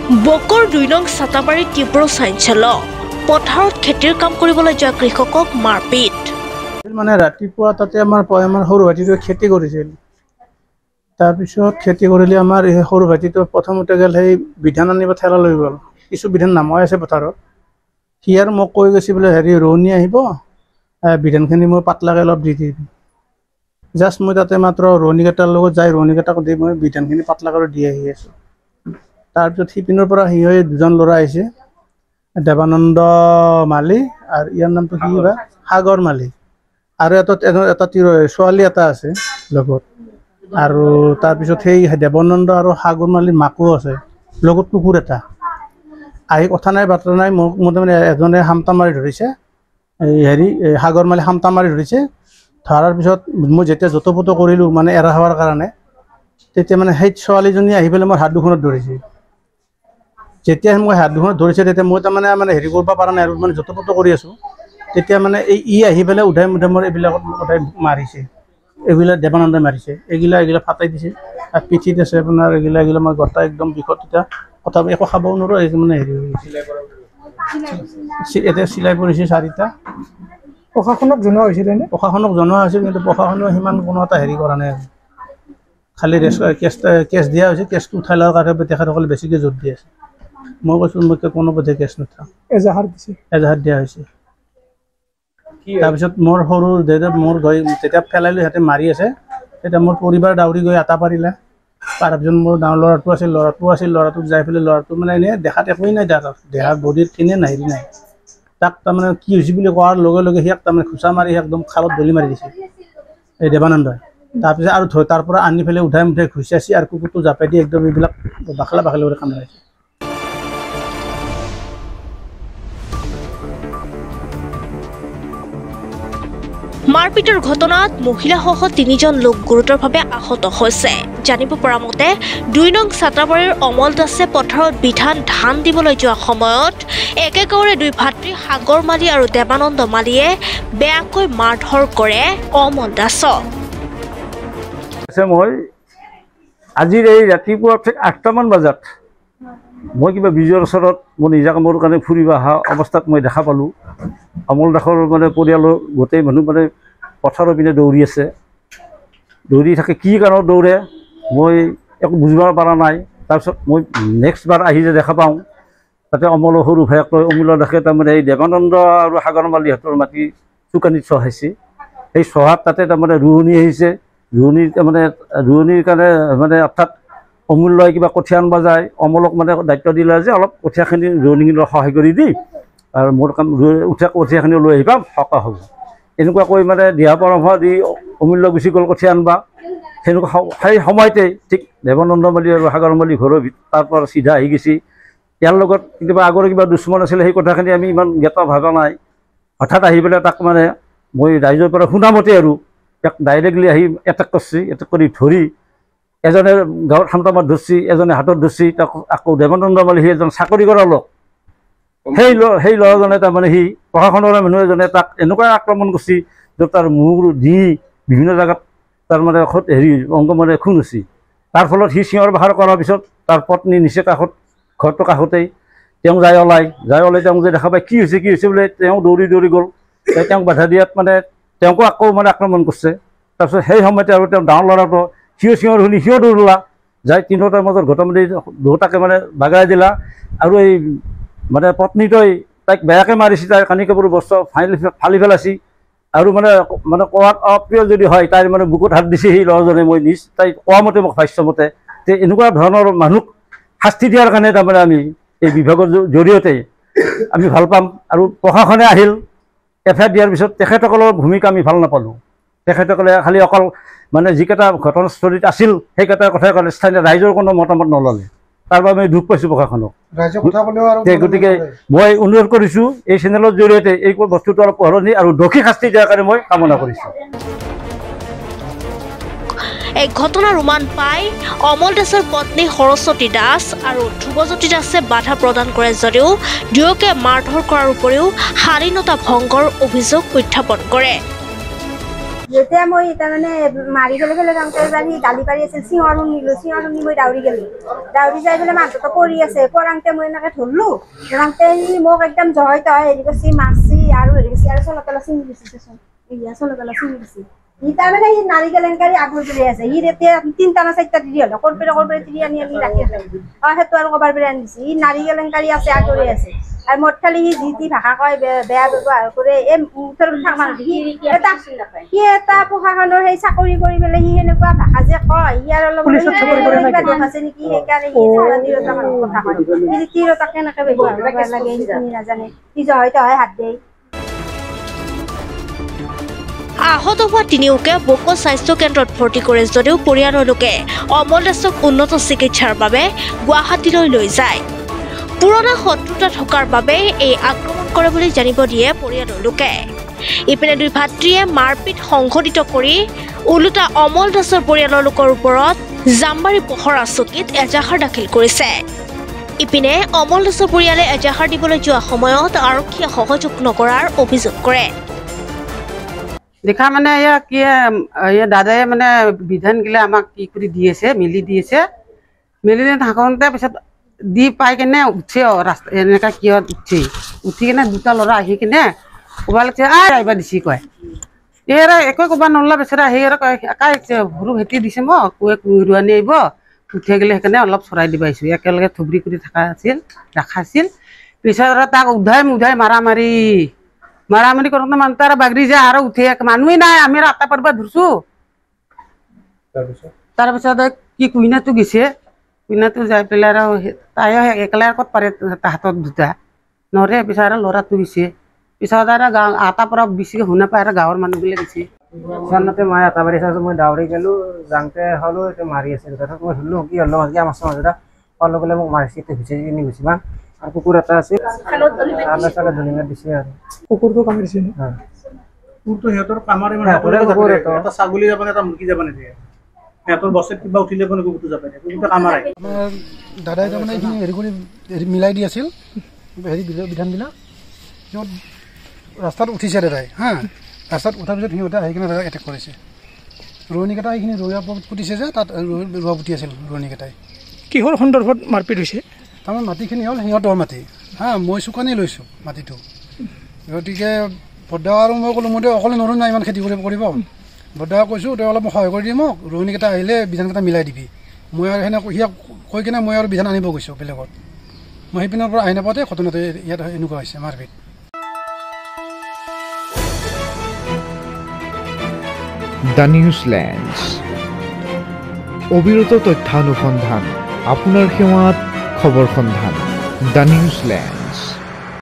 Bakr ২ নং চাটাবাৰী তীব্ৰ চাঞ্চল্য পথাৰত খেতিৰ কাম কৰিবলৈ যোৱা কৃষকক মাৰপিট মানে ৰাতিপুৱা তাতে আমাৰ সৰু ভাইটিটোৱে খেতি কৰিছিল তাৰপিছত খেতি কৰিলে আমাৰ এই সৰু ভাইটিটো প্ৰথমতে গ'ল সেই বিধান আনিব ঠেলা লৈ গ'ল কিছু বিধান নামাই আছে পথাৰত সি আৰু মোক কৈ গৈছে বোলে হেৰি ৰোৱনী আহিব বিধানখিনি মই পাতলাকৈ অলপ দি দিম জাষ্ট মই তাতে মাত্ৰ ৰোৱনীকেইটাৰ লগত যাই ৰোৱনীকেইটাক দি মই বিধানখিনি পাতলা কৰি দি আহি আছোঁ তাৰপিছত সিপিনৰ পৰা সি হৈ দুজন ল'ৰা আহিছে দেৱানন্দ মালি আৰু ইয়াৰ নামটো কি বা সাগৰ মালি আৰু এটা ছোৱালী এটা আছে লগত আৰু তাৰপিছত সেই দেৱানন্দ আৰু সাগৰ মালিৰ মাকো আছে লগত কুকুৰ এটা আহি কথা নাই বাৰ্তা নাই মোক মানে এজনে হামতা মাৰি ধৰিছে এই হেৰি সাগৰ মালি হামতা মাৰি ধৰিছে ধৰাৰ পিছত মই যেতিয়া য'তপত কৰিলোঁ মানে এৰা হোৱাৰ কাৰণে তেতিয়া মানে সেই ছোৱালীজনী আহি পেলাই মোৰ হাত দুখনত ধৰিছে যেতিয়া মই হাত দুখনত ধৰিছে তেতিয়া মই তাৰমানে হেৰি কৰিব পৰা নাই আৰু মানে য'তপত কৰি আছোঁ তেতিয়া মানে এই আহি পেলাই উধাই মুধাই মোৰ এইবিলাকত উধাই মাৰিছে এইবিলাক দেৱানন্দই মাৰিছে এইগিলা ফাটাই দিছে আৰু পিঠিত আছে আপোনাৰ এইগিলা মই গোটা একদম বিষত এতিয়া কথা একো খাবও নোৱাৰোঁ এই মানে হেৰি এতিয়া চিলাই পৰিছে 4টা প্ৰশাসনক জনোৱা হৈছিলে নে প্ৰশাসনক জনোৱা হৈছিল কিন্তু প্ৰশাসনেও সিমান কোনো এটা হেৰি কৰা নাই খালি কেছ দিয়া হৈছে কেছটো উঠাই লোৱাৰ কাৰণে তেখেতসকলে বেছিকৈ জোৰ দি আছে মই কৈছোঁ মই কোনো পথে কেছ নুঠাম এজাহাৰ দিয়া হৈছে তাৰপিছত মোৰ সৰু মোৰ গৈ যেতিয়া পেলাই লৈ সিহঁতে মাৰি আছে তেতিয়া মোৰ পৰিবাৰ দাউৰি গৈ আটা পাৰিলে তাৰপিছত মোৰ ডাঙৰ ল'ৰাটো আছিল ল'ৰাটোক যাই পেলাই ল'ৰাটো মানে এনেই দেখাত একোৱেই নাই দেহাৰ বডিত কিনে নাহিৰি নাই তাক তাৰমানে কি হৈছে বুলি কোৱাৰ লগে লগে সিয়াক তাৰমানে খুচা মাৰি একদম খালত দলি মাৰি দিছে এই দেৱানন্দই তাৰপিছত আৰু তাৰ পৰা আনি পেলাই উধাই মুধাই ঘুচিয়াইছে আৰু কুকুৰটো জাপে দি একদম এইবিলাক বাখলা কৰি কামুৰাইছে মাৰপিটৰ ঘটনাত মহিলাসহ 3জন লোক গুৰুতৰভাৱে আহত হৈছে জানিব পৰা মতে ২ নং চাটাবাৰীৰ অমল দাসে পথাৰত বিধান ধান দিবলৈ যোৱা সময়ত একে গাঁৱৰে 2 ভাতৃ সাগৰ মালি আৰু দেৱানন্দ মালিয়ে বেয়াকৈ মাৰধৰ কৰে অমল দাসক মই আজিৰ এই ৰাতিপুৱা ঠিক 8টামান বজাত মই কিবা ব্ৰিজৰ ওচৰত মই নিজা কামৰ কাৰণে ফুৰিব অহা অৱস্থাত মই দেখা পালোঁ অমল দাসৰ মানে পৰিয়ালৰ গোটেই মানুহ মানে পথাৰৰ পিনে দৌৰি আছে দৌৰি থাকে কি কাৰণত দৌৰে মই একো বুজিব পৰা নাই তাৰপিছত মই নেক্সট বাৰ আহি যে দেখা পাওঁ তাতে অমলৰ সৰু ভায়েক লৈ অমূল্য দাসে তাৰমানে এই দেৱানন্দ আৰু সাগৰ মালিহঁতৰ মাটি চুকানিত চহাইছে সেই চহাত তাতে তাৰমানে ৰোৱনী আহিছে ৰোৱনীৰ কাৰণে মানে অৰ্থাৎ অমূল্যই কিবা কঠীয়া আনিব যায় অমলক মানে দায়িত্ব দিলে যে অলপ কঠীয়াখিনি ৰোৱনীখিনিক সহায় কৰি দি আৰু মোৰ কাম কঠীয়াখিনি লৈ আহিবা সকাহ হ'ব এনেকুৱাকৈ মানে দিহা পৰামৰ্শ দি অমূল্য গুচি গ'ল কঠীয়া আনিবা সেনেকুৱা সেই সময়তে ঠিক দেৱানন্দ মালি আৰু সাগৰ মালি ঘৰৰ তাৰ পৰা চিধা আহি গৈছে ইয়াৰ লগত কেতিয়াবা আগৰে কিবা দুশ্মন আছিলে সেই কথাখিনি আমি ইমান জ্ঞাত ভবা নাই হঠাৎ আহি পেলাই তাক মানে মই ৰাইজৰ পৰা শুনামতে আৰু তাক ডাইৰেক্টলি আহি এটেক কৰিছে এটেক কৰি ধৰি এজনে গাঁৱত সামটামাত ধৰিছে এজনে হাতত ধৰিছে তাক আকৌ দেৱানন্দ মালি সি এজন চাকৰি কৰা লোক সেই ল'ৰাজনে তাৰমানে সি প্ৰশাসনৰ মানুহ এজনে তাক এনেকুৱা আক্ৰমণ কৰিছে য'ত তাৰ মূৰ দি বিভিন্ন জেগাত তাৰ মানে হেৰি অংগ মানে খুন হৈছে তাৰ ফলত সি চিঞৰ বাখৰ কৰাৰ পিছত তাৰ পত্নী নিচে ঘৰটো কাষতেই তেওঁ যাই ওলাই তেওঁক যে দেখা পাই কি হৈছে বোলে তেওঁ দৌৰি গ'ল তেওঁক বাধা দিয়াত মানে তেওঁকো আকৌ মানে আক্ৰমণ কৰিছে তাৰপিছত সেই সময়তে আৰু তেওঁ ডাঙৰ ল'ৰাটো চিঞৰ শুনি সিও দৌৰিলা যাই তিনিওটাৰ মাজত ঘটনাটি দুটাকে মানে বাগৰাই দিলা আৰু এই মানে পত্নীটোই তাইক বেয়াকৈ মাৰিছে তাইৰ কানি কাপোৰ বস্তু ফালি পেলাইছে আৰু মানে কোৱাত অপ্ৰিয় যদি হয় তাইৰ মানে বুকুত হাত দিছে সেই ল'ৰাজনে মই তাই কোৱা মতে মোক ভাষ্যমতে যে এনেকুৱা ধৰণৰ মানুহক শাস্তি দিয়াৰ কাৰণে তাৰমানে আমি এই বিভাগৰ জৰিয়তে আমি ভাল পাম আৰু প্ৰশাসনে আহিল এফআইআৰ দিয়াৰ পিছত তেখেতসকলৰ ভূমিকা আমি ভাল নাপালোঁ তেখেতসকলে খালি অকল মানে যিকেইটা ঘটনাস্থলীত আছিল সেইকেইটাৰ কথাই ক'লে স্থানীয় ৰাইজৰ কোনো মতামত নল'লে তাৰ বাবে আমি দুখ পাইছোঁ প্ৰশাসনক গতিকে মই অনুৰোধ কৰিছোঁ এই চেনেলৰ জৰিয়তে এই বস্তুটো অলপ সলনি আৰু দোষী শাস্তি দিয়াৰ কাৰণে মই কামনা কৰিছোঁ এই ঘটনাৰ উমান পাই অমল দাসৰ পত্নী সৰস্বতী দাস আৰু ধ্ৰুৱজ্যোতি দাসে বাধা প্ৰদান কৰে যদিও দুয়োকে মাৰধৰ কৰাৰ উপৰিও শালীনতা ভংগৰ অভিযোগ উত্থাপন কৰে যেতিয়া মই তাৰমানে মাৰি ফেলে যাওঁতে এবাৰ সি গালি পাৰি আছিল চিঞৰ শুনিলো মই দাউৰি গ'লো দাউৰি যাই পেলাই মানুহটো পৰি আছে পৰাংতে মই এনেকে ধৰলো ধৰাংতে সি মোক একদম জয় তই হেৰি কৰিছি মাৰছি আৰু হেৰি কৰিছি আৰু চলতলা চিঙি দিছি দেচোন চলতলা চিঙি দিছি সি তাৰমানে সি নাৰিকল এনেকাৰি আগৰ কৰি আছে সি এতিয়া 3টা না 4টা তিৰি হলে কৰপৰে তিৰি আনি ৰাখি আছে সেইটো আৰু কবাৰ পৰা আনি দিছি সি নাৰিকল এনেকাৰি আছে আগৰে আছে আৰু মোৰ খালি সি যি ভাষা কয় বেয়া ব্যৱহাৰ কৰে এই মুঠৰ কথা মানুহ সি এটা প্ৰশাসনৰ সেই চাকৰি কৰি পেলাই সি সেনেকুৱা ভাষা যে কয় ইয়াৰ অলপ আছে নেকি সেইকাৰণে সি তিৰোতা মানুহৰ কথা কয় সি তিৰোতা কেনেকে ব্যৱহাৰ কৰিব লাগে সেইখিনি নাজানে সি হয়তো হয় হাত দিয়ে আহত হোৱা তিনিওকে বকো স্বাস্থ্য কেন্দ্ৰত ভৰ্তি কৰে যদিও পৰিয়ালৰ লোকে অমল দাসক উন্নত চিকিৎসাৰ বাবে গুৱাহাটীলৈ লৈ যায় পুৰণা শত্ৰুতা থকাৰ বাবে এই আক্ৰমণ কৰে বুলি জানিব দিয়ে পৰিয়ালৰ লোকে ইপিনে দুই ভাতৃয়ে মাৰপিট সংঘটিত কৰি ওলোটা অমল দাসৰ পৰিয়ালৰ লোকৰ ওপৰত জামবাৰী পহৰা চকীত এজাহাৰ দাখিল কৰিছে ইপিনে অমল দাসৰ পৰিয়ালে এজাহাৰ দিবলৈ যোৱা সময়ত আৰক্ষীয়ে সহযোগ নকৰাৰ অভিযোগ কৰে দেখা মানে কি দাদাই মানে বিধান গিলা আমাক কি কৰি দি আছে মিলি দি আছে মিলি থাকোঁতে পিছত দি পাই কেনে উঠছে ৰাস্তা এনেকা কিয় উঠি কেনে দুটা ল'ৰা আহি কেনে ক'বা লাগিছে আহিবা দিছি কয় এৰা একো ক'বা নলা বেচেৰা আহি আৰু একাই সৰু ভেটি দিছে মোক ৰোৱানী আহিব উঠি গ'লে সেইকাৰণে অলপ চৰাই দিব আহিছোঁ একেলগে থুবৰি কৰি ৰাখা আছিল পিছত আৰু তাক উধাই মাৰামাৰি কৰোঁতে মানুহটো আৰু বাগৰি যায় আৰু উঠে মানুহেই নাই আমি আৰু আটা পাৰবা ধৰছোঁ তাৰপিছত কি কুইনাটো গৈছে কুইনাটো যাই পেলাই আৰু তাইও একেলাই ক'ত পাৰে হাতত দুটা নৰে পিছত আৰু ল'ৰাটো গৈছে পিছত আৰু গাঁও আটা পৰা বেছিকৈ শুনা পায় আৰু গাঁৱৰ মানুহবিলাক গৈছে সাধাৰণতে মই আটা বাঢ়ি চাইছোঁ মই দাউৰি গ'লোঁ যাওঁতে হ'লেও এতিয়া মাৰি আছিল তাৰপিছত মই ধৰিলোঁ কি হ'ল মাজতে আমাৰ মাজতে পোৱাৰ লগে মোক মাৰিছে এতিয়া গুচি কিনি গুচি পাম আৰু কুকুৰ এটা আছিল চালে ধুনীয়া দিছে আৰু কুকুৰটো কামুৰিছে কুকুৰটো সিহঁতৰ কামাৰে এটা ছাগলী যাব এটা মুৰ্গী যাব নিদিয়ে সিহঁতৰ বস্তুত কিবা উঠিলে কোনো কুকুৰটো যাব নিদিয়ে কুকুৰটো কামাৰে আমাৰ দাদাই তাৰমানে এইখিনি হেৰি কৰি মিলাই দি আছিল হেৰি বিধানবিলাক য'ত ৰাস্তাত উঠিছে দাদাই হা ৰাস্তাত উঠাৰ পিছত সিহঁতে আহি কিনে দাদাক এটেক কৰিছে ৰোৱনীকেইটা এইখিনি ৰৈয়া পুতিছে যে তাত ৰোৱা পুতি আছিল ৰোৱনীকেইটাই কিহৰ সন্দৰ্ভত মাৰপিট হৈছে তাৰমানে মাটিখিনি হ'ল সিহঁতৰ মাটি হা মই চুকানি লৈছোঁ মাটিটো গতিকে বৰ্দা আৰু মই ক'লোঁ মইতো অকলে নৰোঁ নাই ইমান খেতি কৰিব বৰ্দাক কৈছোঁ তই অলপ সহায় কৰি দি মোক ৰোৱনীকেইটা আহিলে বিধানকেইটা মিলাই দিবি মই আৰু সেনেকৈ সিয়াক কৈ কিনে মই আৰু বিধান আনিব গৈছোঁ বেলেগত মই সেইপিনৰ পৰা আহি নাপাওঁতে ঘটনাটো ইয়াত এনেকুৱা হৈছে মাৰপিট দ্য নিউজলেণ্ডছ অবিৰত তথ্যানুসন্ধান আপোনাৰ সেৱাত খবৰ সন্ধান দ্য নিউজলেণ্ড